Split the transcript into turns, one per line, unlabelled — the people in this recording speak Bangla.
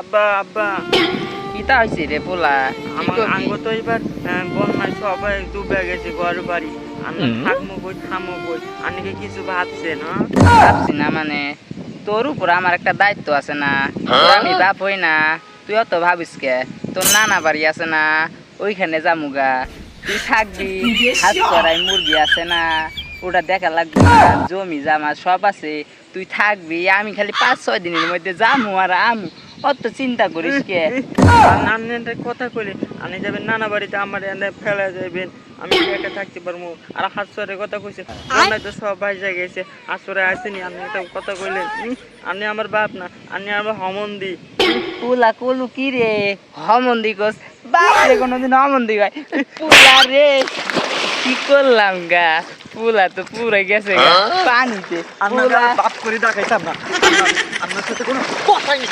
আব্বা আব্বা
কিতা হইছে রে পোলা?
আমার আঙ্গ তো এবার বন্যায় সবাই ডুবে গেছে ঘর বাড়ি। আমি থাকবো কই থামো কই? আপনি কি কিছু ভাবছেন?
ভাবছি না মানে তোর উপর আমার একটা দায়িত্ব আছে না, তোর আমি বাপ হই না, তুই অত ভাবিস কে? তোর নানা বাড়ি আছে না, ওইখানে যামুগা, তুই থাকবি। হাত করাই মুরগি আছে না, ওটা দেখা লাগবে না, জমি জামা সব আছে, তুই থাকবি। আমি খালি 5-6 দিনের মধ্যে যামু আর আমি, অত চিন্তা করিস কে?
আপনি একটা কথা কইলে আপনি যাবেন নানা বাড়িতে, আমার এনে ফেলে যাবেন, আমি একা থাকতে পারবো। আর হাসরের কথা কইছে, বন্যায় তো সব ভাইসা গেছে, হাসরে আসেনি। আপনি একটা কথা কইলেন, আপনি আমার বাপ না, আপনি আমার হমন্দি।
পুলা কলু কি রে হমন্দি কোস? বাপরে কোনোদিন হমন্দি ভাই পুলা রে, কি করলাম গা? পুলা তো পুরো গেছে গা পানিতে।
আপনার
পুলা
বাপ করে দেখাইতাম না, আপনার সাথে কোনো কথাই নেই।